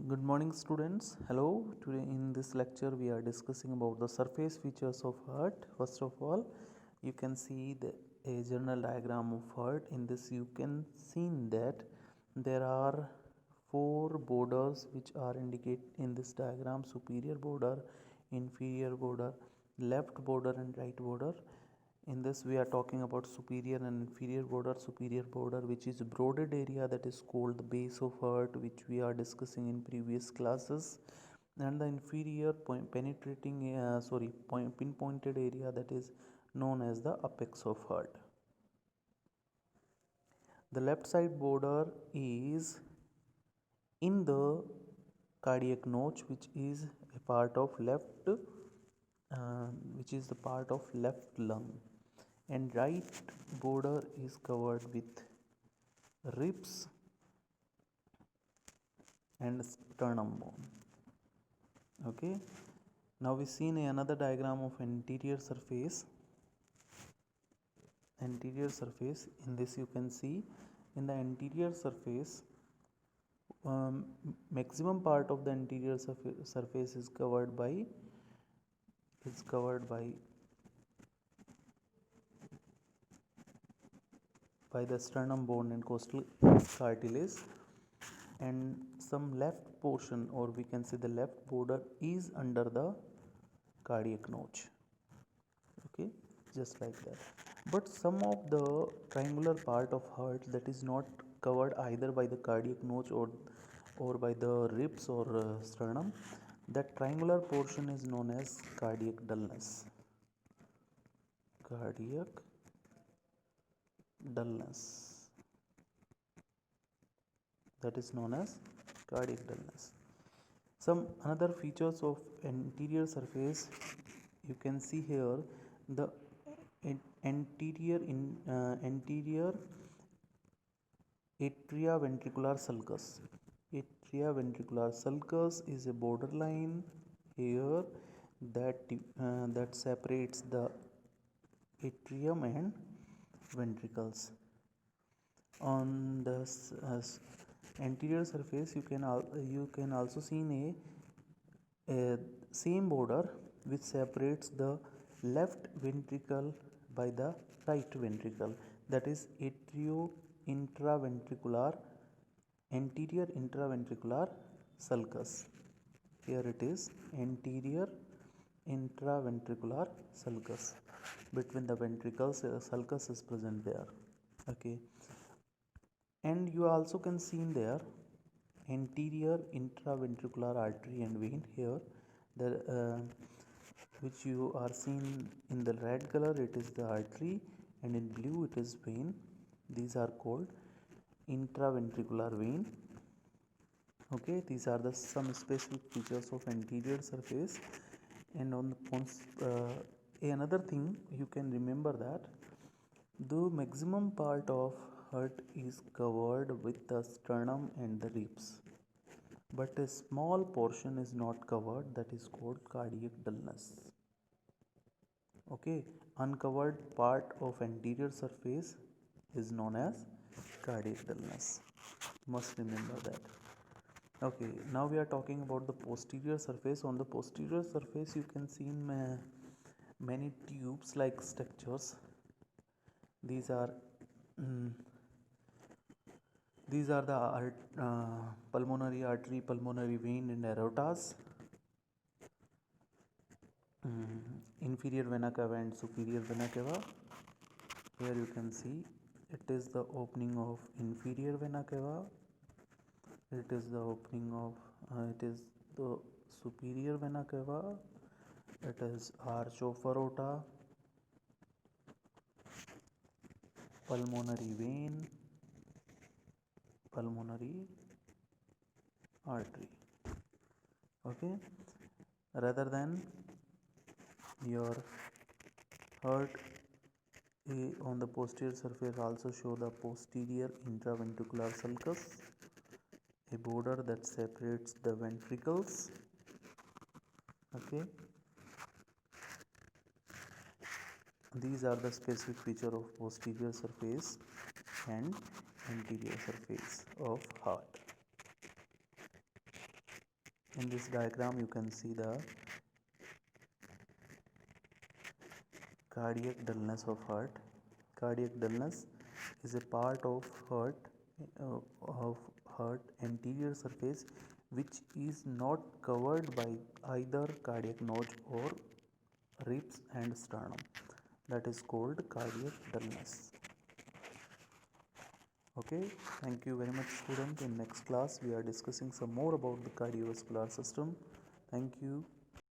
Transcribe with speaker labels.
Speaker 1: Good morning, students. Hello. Today in this lecture we are discussing about the surface features of heart. First of all, you can see a general diagram of heart. In this you can see that there are four borders which are indicated in this diagram: superior border, inferior border, left border and right border. In this we are talking about superior and inferior border. Superior border, which is broadened area, that is called the base of heart, which we are discussing in previous classes, and the inferior pinpointed area, that is known as the apex of heart. The left side border is in the cardiac notch, which is a part of which is the part of left lung, and right border is covered with ribs and sternum bone. Okay, now we see another diagram of anterior surface. In this you can see, in the anterior surface, maximum part of the anterior surface is covered by the sternum bone and costal cartilage, and some left portion, or we can say the left border, is under the cardiac notch. Okay, just like that. But some of the triangular part of heart that is not covered either by the cardiac notch or by the ribs or sternum, that triangular portion is known as cardiac dullness. That is known as cardiac dullness. Some another features of anterior surface, you can see here, the anterior atrioventricular sulcus. Atrioventricular sulcus is a borderline here that separates the atrium and ventricles. On the anterior surface, you can also see a same border which separates the left ventricle by the right ventricle, that is anterior intraventricular sulcus. Here it is, anterior intraventricular sulcus. Between the ventricles, sulcus is present there. Okay, and you also can see in there anterior intraventricular artery and vein. Here the which you are seeing in the red color, it is the artery, and in blue it is vein. These are called intraventricular vein. Okay, these are the some specific features of anterior surface. And on the another thing you can remember, that the maximum part of heart is covered with the sternum and the ribs, but a small portion is not covered, that is called cardiac dullness. Okay, uncovered part of anterior surface is known as cardiac dullness. Must remember that. Okay, now we are talking about the posterior surface. On the posterior surface, you can see many tubes like structures. These are the pulmonary artery, pulmonary vein, and aortas. Inferior vena cava and superior vena cava. Here you can see it is the opening of inferior vena cava. It is the superior vena cava. It is arch of aorta, pulmonary vein, pulmonary artery. Okay, rather than your heart on the posterior surface also show the posterior intraventricular sulcus, a border that separates the ventricles. Okay, these are the specific feature of posterior surface and anterior surface of heart. In this diagram you can see the cardiac dullness of heart. Cardiac dullness is a part of heart anterior surface which is not covered by either cardiac notch or ribs and sternum. That is called cardiac dullness. Okay, thank you very much student. In next class we are discussing some more about the cardiovascular system. Thank you.